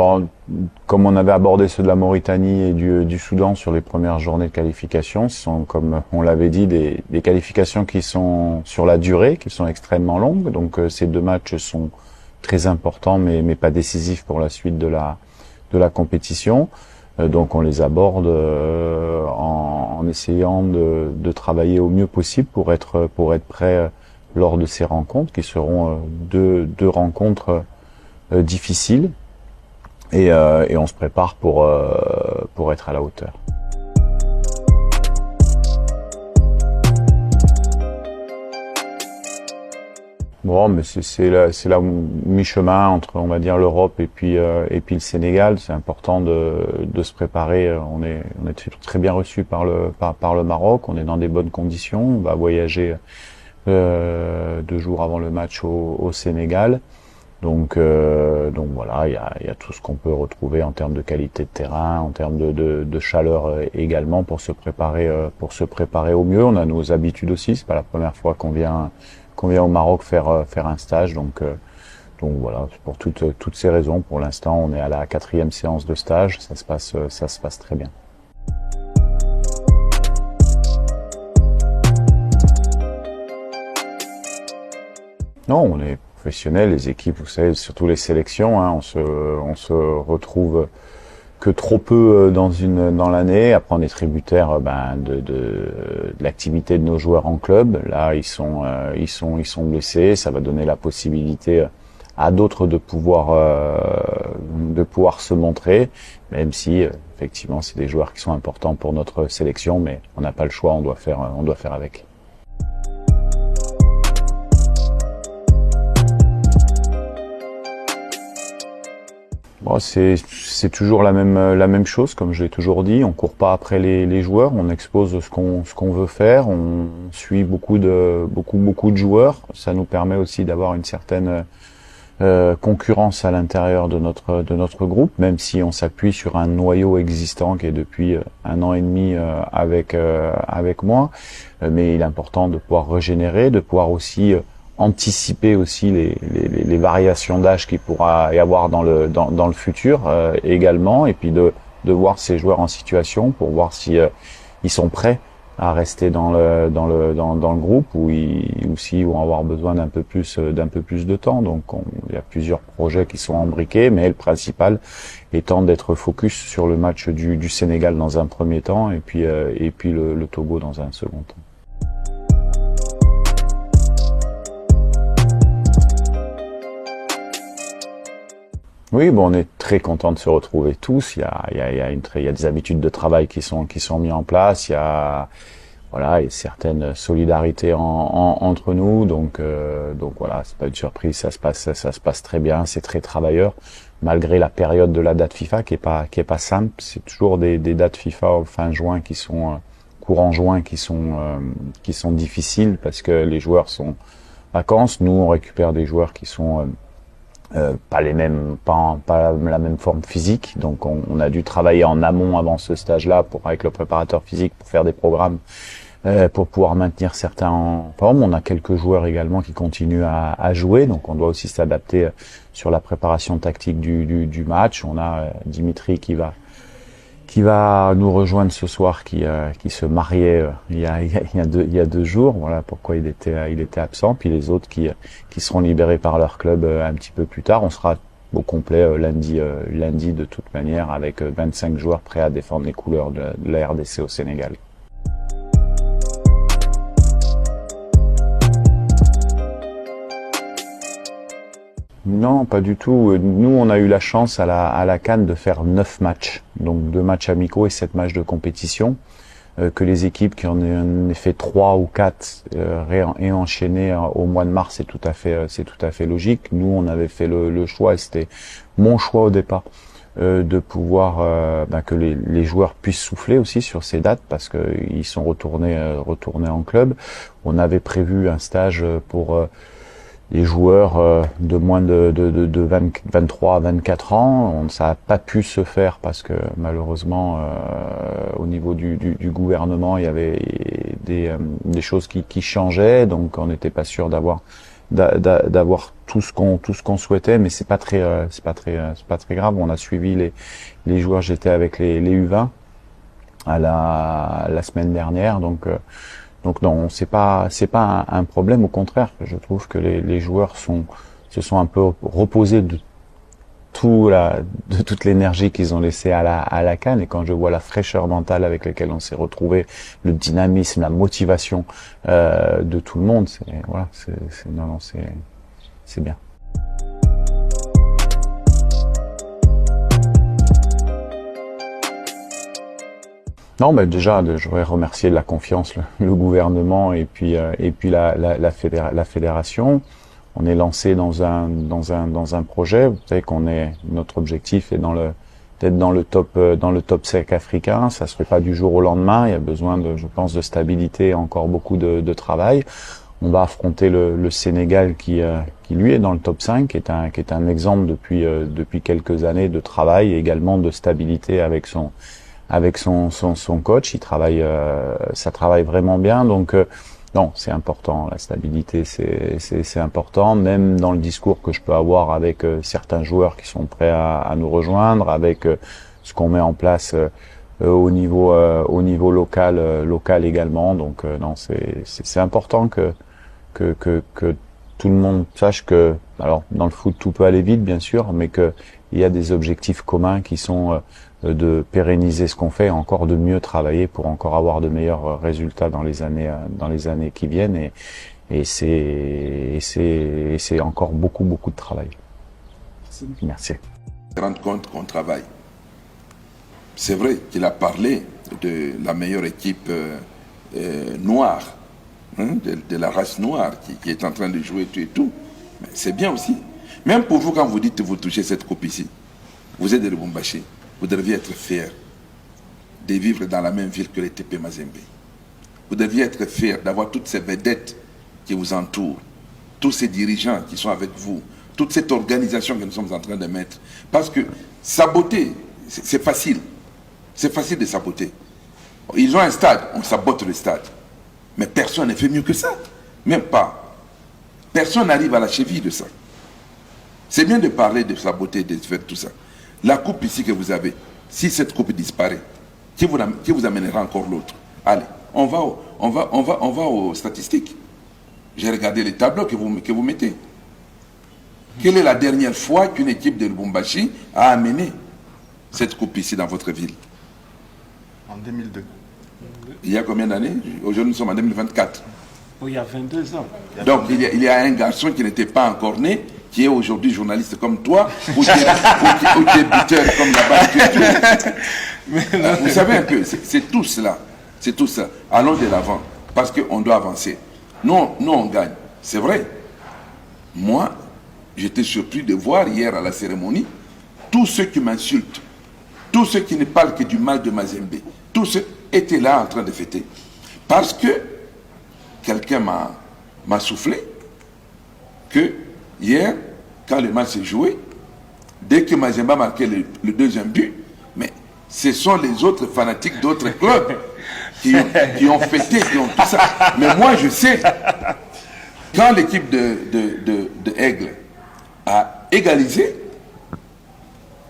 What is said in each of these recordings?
Bon, comme on avait abordé ceux de la Mauritanie et du Soudan sur les premières journées de qualification, ce sont, comme on l'avait dit, des qualifications qui sont sur la durée, qui sont extrêmement longues. Donc ces 2 matchs sont très importants, mais pas décisifs pour la suite de la compétition. Donc on les aborde en essayant de travailler au mieux possible pour être prêt lors de ces rencontres, qui seront deux rencontres difficiles. Et on se prépare pour être à la hauteur. Bon, mais c'est là mi-chemin entre, on va dire, l'Europe et puis le Sénégal. C'est important de se préparer. On est très bien reçu par le Maroc. On est dans des bonnes conditions. On va voyager 2 jours avant le match au Sénégal. Donc voilà, il y a tout ce qu'on peut retrouver en termes de qualité de terrain, en termes de chaleur également pour se préparer au mieux. On a nos habitudes aussi. C'est pas la première fois qu'on vient au Maroc faire un stage. Donc voilà, pour toutes ces raisons, pour l'instant, on est à la 4e séance de stage. Ça se passe très bien. Non, on est professionnels, les équipes, vous savez, surtout les sélections, hein, on se retrouve que trop peu dans l'année. Après, on est tributaire de l'activité de nos joueurs en club. Là, ils sont blessés. Ça va donner la possibilité à d'autres de pouvoir se montrer, même si effectivement c'est des joueurs qui sont importants pour notre sélection, mais on n'a pas le choix, on doit faire avec. Bon, c'est toujours la même chose, comme je l'ai toujours dit. On court pas après les joueurs, on expose ce qu'on veut faire. On suit beaucoup de joueurs. Ça nous permet aussi d'avoir une certaine concurrence à l'intérieur de notre groupe, même si on s'appuie sur un noyau existant qui est depuis 1 an et demi avec moi. Mais il est important de pouvoir régénérer, de pouvoir aussi anticiper aussi les variations d'âge qu'il pourra y avoir dans le futur également, et puis de voir ces joueurs en situation pour voir si ils sont prêts à rester dans le groupe ou s'ils vont avoir besoin d'un peu plus de temps. Donc il y a plusieurs projets qui sont embriqués, mais le principal étant d'être focus sur le match du Sénégal dans un premier temps et puis le Togo dans un second temps. Oui, bon, on est très content de se retrouver tous. Il y a des habitudes de travail qui sont mis en place. Il y a certaines solidarités entre nous. Donc voilà, c'est pas une surprise. Ça se passe très bien. C'est très travailleur, malgré la période de la date FIFA qui est pas simple. C'est toujours des dates FIFA fin juin courant juin qui sont difficiles parce que les joueurs sont vacances. Nous, on récupère des joueurs qui sont pas la même forme physique, donc on a dû travailler en amont avant ce stage-là avec le préparateur physique pour faire des programmes pour pouvoir maintenir certains en forme. On a quelques joueurs également qui continuent à jouer, donc on doit aussi s'adapter sur la préparation tactique du match. On a Dimitri qui va nous rejoindre ce soir, qui se mariait il y a 2 jours. Voilà pourquoi il était absent. Puis les autres qui seront libérés par leur club un petit peu plus tard. On sera au complet lundi de toute manière avec 25 joueurs prêts à défendre les couleurs de la RDC au Sénégal. Non, pas du tout. Nous, on a eu la chance à la CAN de faire 9 matchs, donc 2 matchs amicaux et 7 matchs de compétition, que les équipes qui en aient fait 3 ou 4 aient enchaîné au mois de mars, c'est tout à fait logique. Nous, on avait fait le choix, et c'était mon choix au départ, de pouvoir que les joueurs puissent souffler aussi sur ces dates parce que ils sont retournés en club. On avait prévu un stage pour les joueurs de moins de 23 à 24 ans. Ça n'a pas pu se faire parce que malheureusement au niveau du gouvernement il y avait des choses qui changeaient, donc on n'était pas sûr d'avoir d'avoir tout ce qu'on souhaitait, mais c'est pas très grave. On a suivi les joueurs. J'étais avec les U20 à la semaine dernière, donc non, c'est pas un problème. Au contraire, je trouve que les joueurs se sont un peu reposés de toute l'énergie qu'ils ont laissée à la CAN, et quand je vois la fraîcheur mentale avec laquelle on s'est retrouvé, le dynamisme, la motivation de tout le monde, c'est bien. Non, mais déjà, je voudrais remercier de la confiance le gouvernement et puis la fédération. On est lancé dans un projet. Vous savez notre objectif est d'être dans le top 5 africain. Ça se fait pas du jour au lendemain. Il y a besoin je pense, de stabilité et encore beaucoup de travail. On va affronter le Sénégal qui lui est dans le top 5, qui est un exemple depuis quelques années de travail et également de stabilité avec son coach. Ça travaille vraiment bien. Donc non, c'est important. La stabilité, c'est important. Même dans le discours que je peux avoir avec certains joueurs qui sont prêts à nous rejoindre, avec ce qu'on met en place au niveau local également. Donc non, c'est important que tout le monde sache que, alors dans le foot tout peut aller vite bien sûr, mais que il y a des objectifs communs qui sont de pérenniser ce qu'on fait, encore de mieux travailler pour encore avoir de meilleurs résultats dans les années qui viennent, et c'est encore beaucoup de travail. Merci. Rendre compte qu'on travaille. C'est vrai qu'il a parlé de la meilleure équipe noire, de la race noire qui est en train de jouer tout et tout. Mais c'est bien aussi. Même pour vous, quand vous dites que vous touchez cette coupe ici, vous êtes de Lubumbashi, vous deviez être fier de vivre dans la même ville que les TP Mazembe. Vous deviez être fier d'avoir toutes ces vedettes qui vous entourent, tous ces dirigeants qui sont avec vous, toute cette organisation que nous sommes en train de mettre. Parce que saboter, c'est facile. C'est facile de saboter. Ils ont un stade, on sabote le stade. Mais personne ne fait mieux que ça. Même pas. Personne n'arrive à la cheville de ça. C'est bien de parler de saboter, de faire tout ça. La coupe ici que vous avez, si cette coupe disparaît, qui vous amènera encore l'autre? Allez, on va aux statistiques. J'ai regardé les tableaux que vous mettez. Quelle est la dernière fois qu'une équipe de Lubumbashi a amené cette coupe ici dans votre ville? En 2002. Il y a combien d'années? Aujourd'hui, nous sommes en 2024. Oui, il y a 22 ans. Donc, il y a un garçon qui n'était pas encore né, qui est aujourd'hui journaliste comme toi, ou débuteur comme là-bas. Vous savez un peu, c'est tout cela. C'est tout ça. Allons de l'avant, parce qu'on doit avancer. Nous, on gagne. C'est vrai. Moi, j'étais surpris de voir hier à la cérémonie, tous ceux qui m'insultent, tous ceux qui ne parlent que du mal de Mazembe, tous ceux étaient là en train de fêter. Parce que quelqu'un m'a soufflé que hier, quand le match s'est joué, dès que Mazembe a marqué le deuxième but, mais ce sont les autres fanatiques d'autres clubs qui ont fêté, qui ont tout ça. Mais moi, je sais, quand l'équipe de Aigle a égalisé,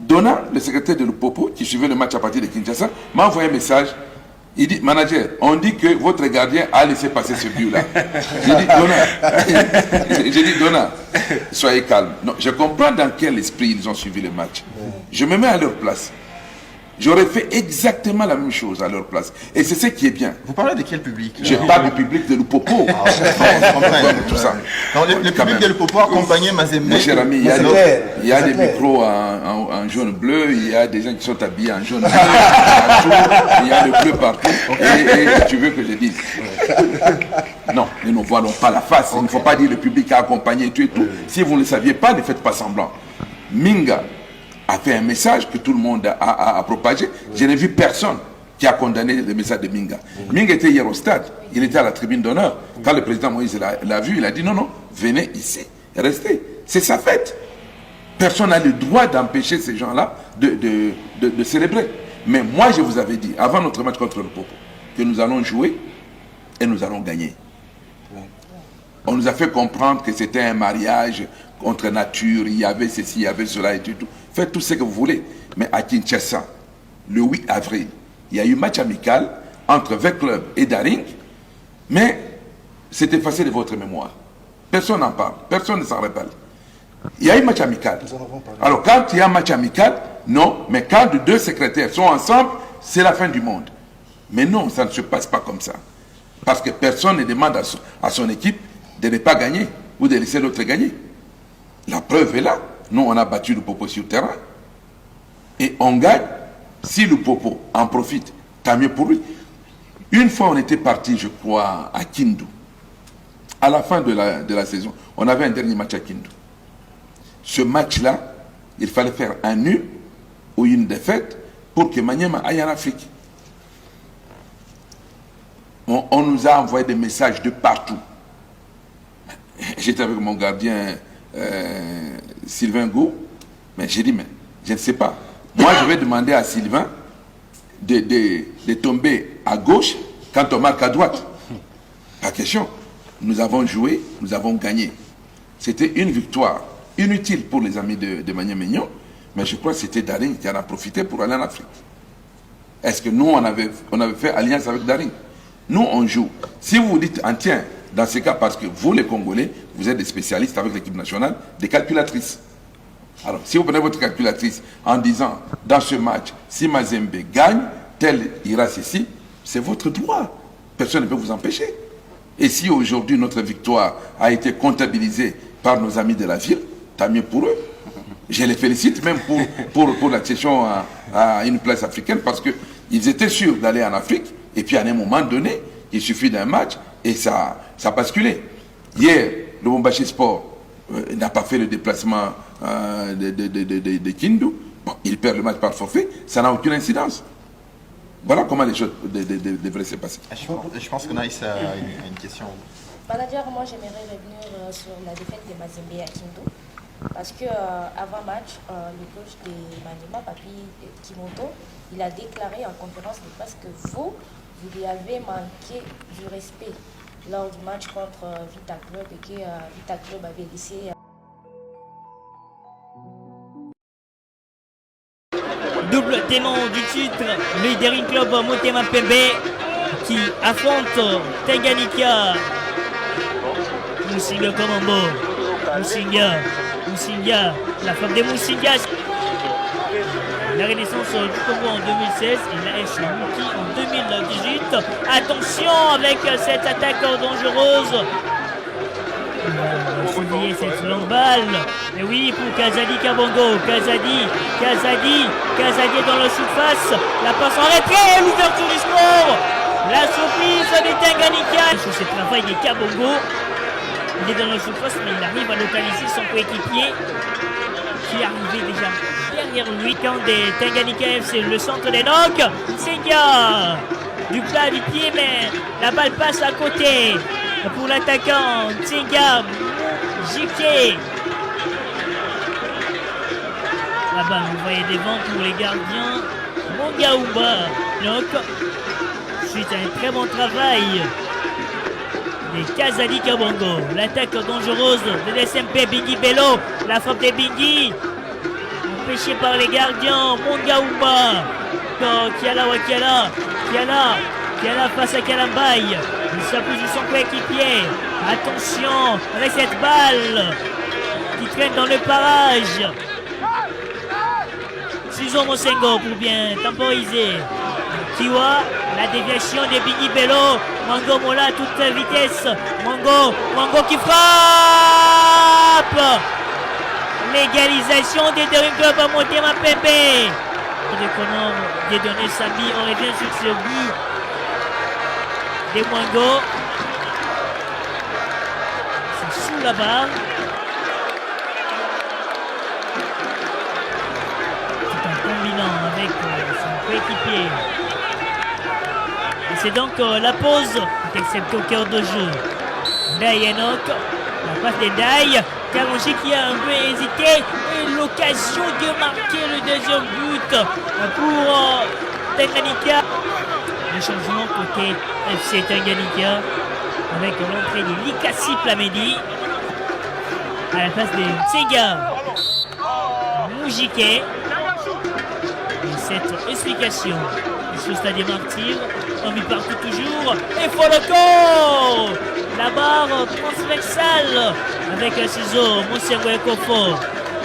Donna, le secrétaire de Lupopo, qui suivait le match à partir de Kinshasa, m'a envoyé un message. Il dit, manager, on dit que votre gardien a laissé passer ce but-là. J'ai dit, Donna, soyez calme. Non, je comprends dans quel esprit ils ont suivi le match. Je me mets à leur place. J'aurais fait exactement la même chose à leur place. Et c'est ce qui est bien. Vous parlez de quel public? Je parle du public de Lupopo. Tout ça. Non, le public de Lupopo accompagné Mazembe. Mon cher ami, il y a des micros en jaune-bleu, il y a des gens qui sont habillés en jaune-bleu, il y a le bleu partout. Et tu veux que je dise? Non, nous ne voilons pas la face. Il ne faut pas dire le public a accompagné tout et tout. Si vous ne le saviez pas, ne faites pas semblant. Minga a fait un message que tout le monde a propagé. Je n'ai vu personne qui a condamné le message de Minga. Minga était hier au stade, il était à la tribune d'honneur. Quand le président Moïse l'a vu, il a dit non, venez ici, restez. C'est sa fête. Personne n'a le droit d'empêcher ces gens-là de célébrer. Mais moi, je vous avais dit, avant notre match contre le Popo, que nous allons jouer et nous allons gagner. On nous a fait comprendre que c'était un mariage contre nature, il y avait ceci, il y avait cela et tout. Faites tout ce que vous voulez. Mais à Kinshasa, le 8 avril, il y a eu match amical entre V-Club et Daring, mais c'est effacé de votre mémoire. Personne n'en parle, personne ne s'en rappelle. Il y a eu match amical. Alors quand il y a un match amical, non, mais quand les deux secrétaires sont ensemble, c'est la fin du monde. Mais non, ça ne se passe pas comme ça. Parce que personne ne demande à son équipe de ne pas gagner ou de laisser l'autre gagner. La preuve est là. Nous, on a battu le Popo sur le terrain. Et on gagne. Si le Popo en profite, tant mieux pour lui. Une fois, on était parti, je crois, à Kindu. À la fin de la saison, on avait un dernier match à Kindu. Ce match-là, il fallait faire un nul ou une défaite pour que Maniema aille en Afrique. On nous a envoyé des messages de partout. J'étais avec mon gardien Sylvain Gou, mais j'ai dit, mais je ne sais pas. Moi, je vais demander à Sylvain de tomber à gauche quand on marque à droite. Pas question. Nous avons joué, nous avons gagné. C'était une victoire inutile pour les amis de Maniema Mignon, mais je crois que c'était Daring qui en a profité pour aller en Afrique. Est-ce que nous, on avait fait alliance avec Daring? Nous, on joue. Si vous vous dites, tiens, dans ce cas, parce que vous, les Congolais, vous êtes des spécialistes avec l'équipe nationale, des calculatrices. Alors, si vous prenez votre calculatrice en disant, dans ce match, si Mazembe gagne, tel ira ceci, c'est votre droit. Personne ne peut vous empêcher. Et si aujourd'hui, notre victoire a été comptabilisée par nos amis de la ville, tant mieux pour eux. Je les félicite même pour l'accession à une place africaine, parce qu'ils étaient sûrs d'aller en Afrique. Et puis à un moment donné, il suffit d'un match et ça basculait. Hier, le Bombashi Sport n'a pas fait le déplacement de Kindu. Bon, il perd le match par forfait, ça n'a aucune incidence. Voilà comment les choses devraient se passer. Je pense que Naïs a une question. Manager, moi j'aimerais revenir sur la défaite de Mazembe à Kindu. Parce qu'avant match, le coach de Maniema, Papi Kimoto, il a déclaré en conférence de presse que vous lui avez manqué du respect lors du match contre Vita Club et que Vita Club avait laissé... Double témoin du titre, le Daring Club Motema Pembe qui affronte Tanganyika. Moussinga Kamambo, Moussinga, la femme de Moussinga. La Renaissance du Congo en 2016 et la S Mouki en 2018. Attention avec cette attaque dangereuse. Surveiller cette longue balle. Et oui, pour Kazadi Kabongo. Kazadi est dans la surface. La passe en retrait, l'ouverture du score. La surprise des Tanganyika. Sur ce travail des Kabongo. Il est dans la surface, mais il arrive à localiser son coéquipier qui est arrivé déjà derrière lui. Quand des Tanganyika FC, le centre des Nocs, Senga du plat du pied, mais la balle passe à côté pour l'attaquant Senga Jiké. La balle envoyée devant pour les gardiens Mongaumba. Donc, suite à un très bon travail des Kazadi Kabongo, l'attaque dangereuse de l'SMP Bingi Bello, la frappe de Bingi, empêchée par les gardiens, Mongaumba, Kiala Wakiala, Kiala face à Kalambaye, il s'appuie sur son coéquipier, attention avec cette balle qui traîne dans le parage, Suzo Mosengo pour bien temporiser, Kiwa, la déviation de Bingi Bello, Mango Mola à toute vitesse. Mango qui frappe. L'égalisation des Daring Club à Motema Pembe. De Connor, Dieudonné Sambi, on revient sur ce but des Mango. C'est sous la barre. Tout en combinant avec son coéquipier. C'est donc la pause, excepté au cœur de jeu. Ndai Enoch, la passe de Ndai, Karonji qui a un peu hésité, et l'occasion de marquer le deuxième but pour Tanganyika. Le changement côté FC Tanganyika. avec l'entrée de Likassi Plamedi à la place de Tsega Moujike. Et cette explication sur le stade des Martyrs, on vit partout toujours. Et Foloko, la barre transversale avec un ciseau, Monsengo Ekofo.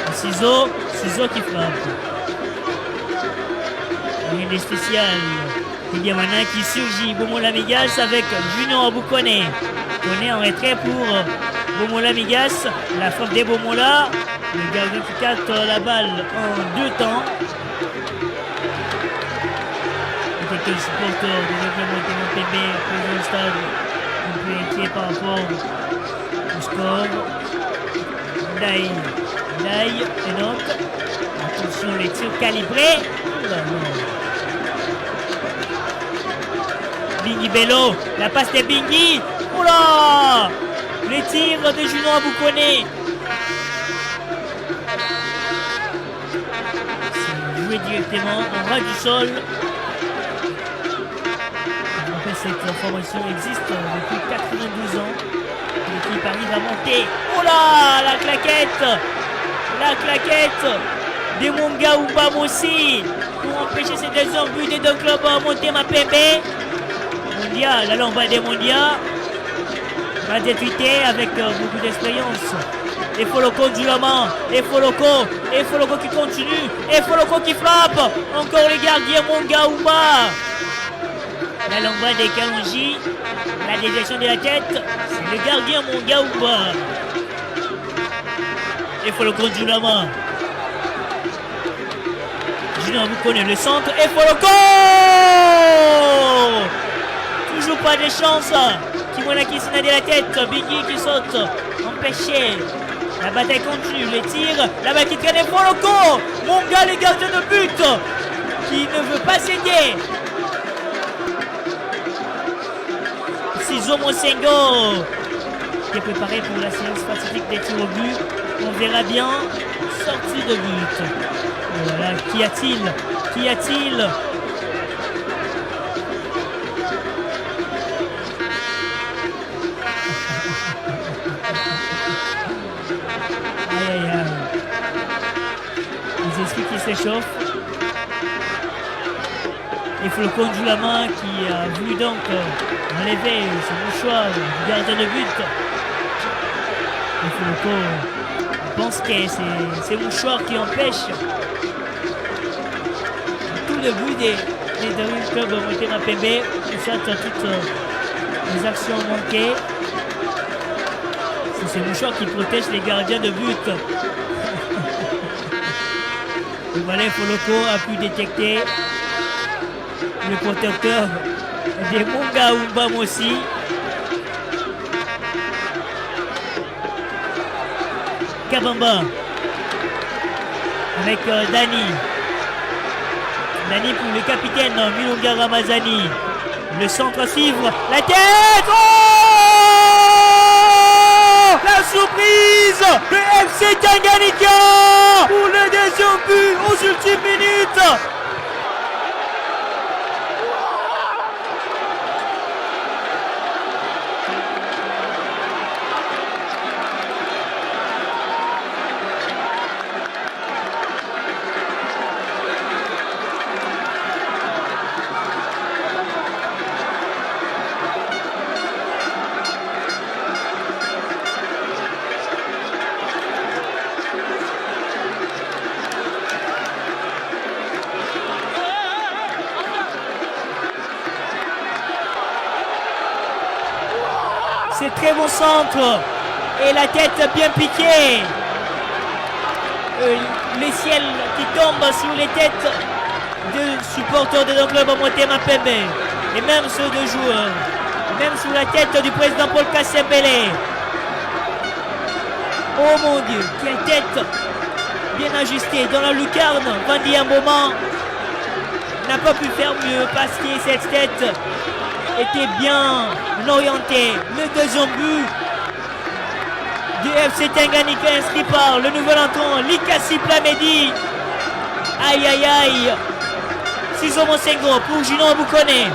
Un ciseau qui frappe. Rien de spécial. Il y a maintenant qui surgit, Bomola Migas avec Junior Aboukone. Kone en retrait pour Bomola Migas. La frappe des Bomola. Le gardien qui capte la balle en 2 temps. Quelques supporters de développement PB présents au stade un peu inquiets par rapport au score. Ndaï, Enoch. Attention, les tirs calibrés. Bingi Bello, la passe de Bingi. Oula! Les tirs de Juno Aboukone. C'est joué directement en ras du sol. Cette formation existe depuis 92 ans. L'équipe arrive à monter. Oh là, la claquette de Monga Ubamossi pour empêcher ces deuxièmes buts des 2 clubs à monter Mapembe. Mondia, la lomba des Mondia va détuiter avec beaucoup d'expérience. Et Foloko du Lama, et Foloko qui continue, et Foloko qui frappe. Encore les gardiens Monga Uba. La lomba des Kalonji, la déviation de la tête, c'est le gardien Mongaouba. Il faut le compte du Lama. Junior vous connaissez le centre, et faut le goal. Toujours pas de chance. Kimona qui s'en a de la tête, Biggie qui saute, empêché. La bataille continue, les tirs, la balle qui traîne, et faut le goal. Monga, les gardiens de but, qui ne veut pas céder. Ciseaux Monsengo qui est préparé pour la séance pacifique des tirs au but. On verra bien. Sortie de but. Voilà, qu'y a-t-il? Aïe. Les esprits qui s'échauffent. Il faut le compte du Lama qui a voulu donc enlever ce mouchoir du gardien de but. Il faut le compte. Je pense que c'est ces mouchoirs qui empêchent tout le but des deux clubs montés à PB. Et ça, toutes les actions manquées. C'est ces mouchoirs qui protègent les gardiens de but. Et voilà, Foloko a pu détecter le protecteur des Monga Ubamossi. Kabamba avec Dani pour le capitaine Milonga Ramazani. Le centre à suivre, la tête. Oh, la surprise de FC Tanganyika pour le deuxième but aux ultimes minutes. C'est très bon centre. Et la tête bien piquée. Les ciels qui tombent sur les têtes de supporters de nos clubs à monter Mapembe. Et même ceux de joueurs. Même sous la tête du président Paul Kassembele. Oh mon Dieu, quelle tête bien ajustée dans la lucarne. Vandy Mboma n'a pas pu faire mieux parce que cette tête était bien orientée. Le deuxième but du FC Tanganyika inscrit par le nouvel entrant Likassi Plamedi. Aïe. Ciseaux Monsengo pour Juno Aboukone.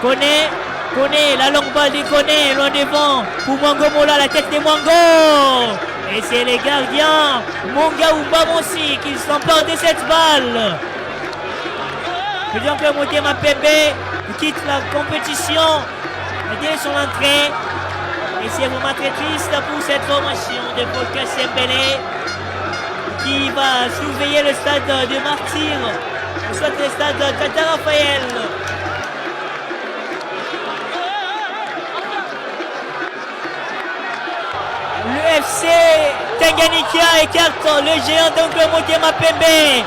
Kone Koné, la longue balle de Koné, loin devant pour Mwango Mola, la tête de Mwango. Et c'est les gardiens, Monga ou Bamonsi, qui s'emparent de cette balle. Le Jean-Claude Motema Pembe quitte la compétition dès son entrée. Et c'est vraiment très triste pour cette formation de Paul Sembélé qui va surveiller le stade de Martyrs, soit le stade Tata Raphaël. Le FC Tanganyika écarte le géant d'Oncle Motema Pembe.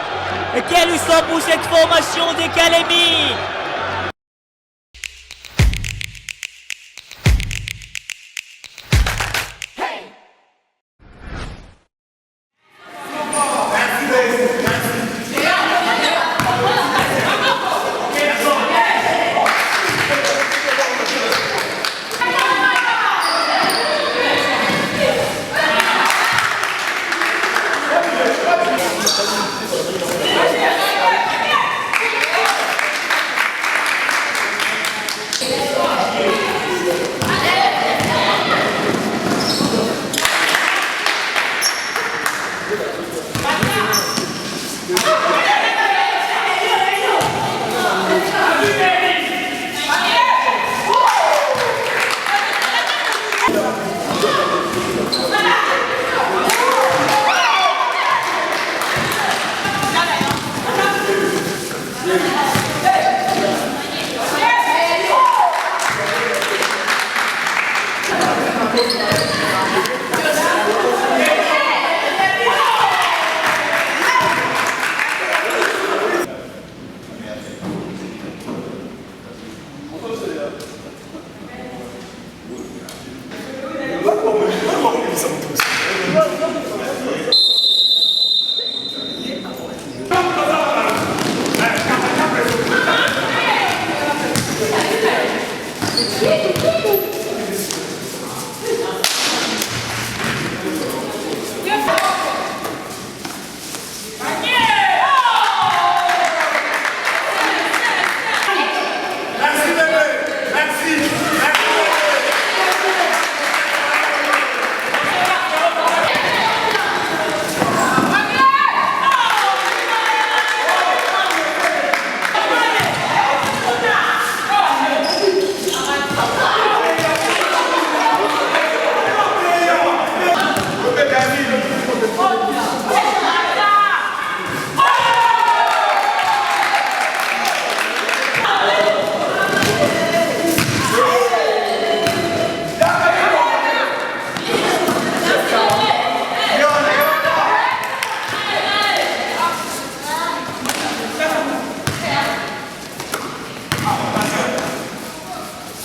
Et quelle histoire pour cette formation de Kalemi.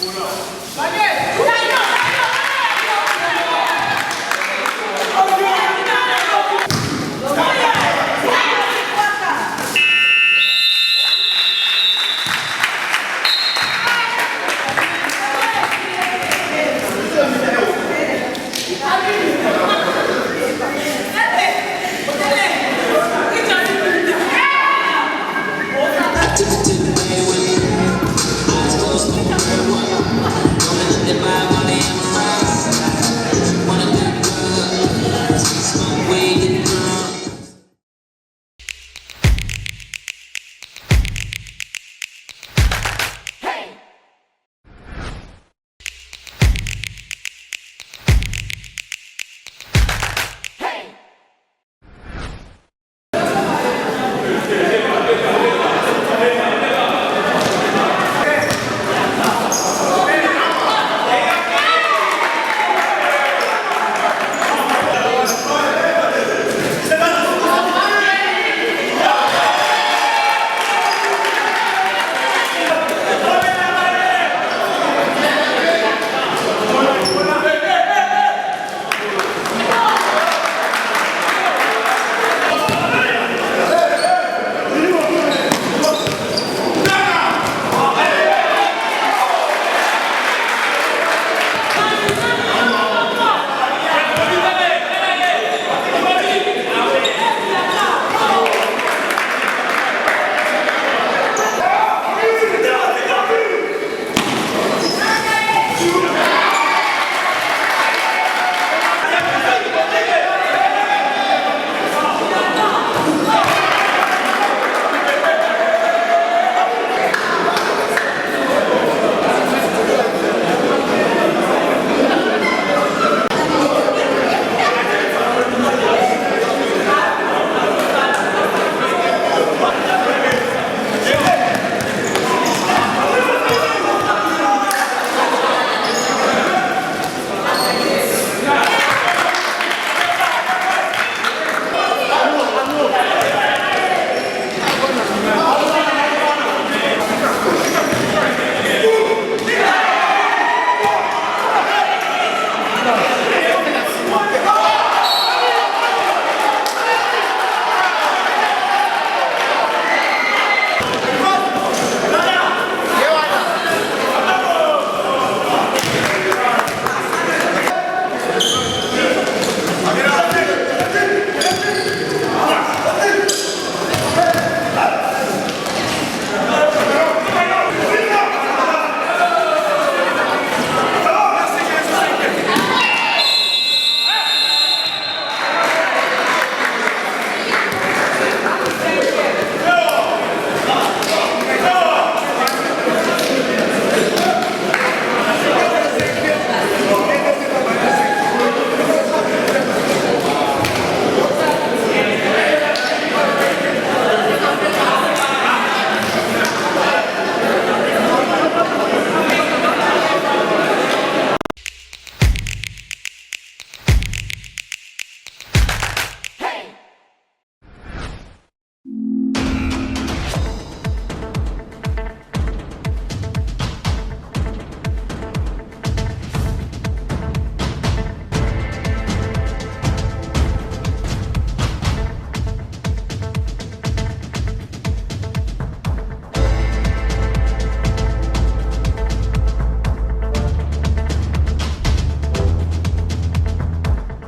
Uno.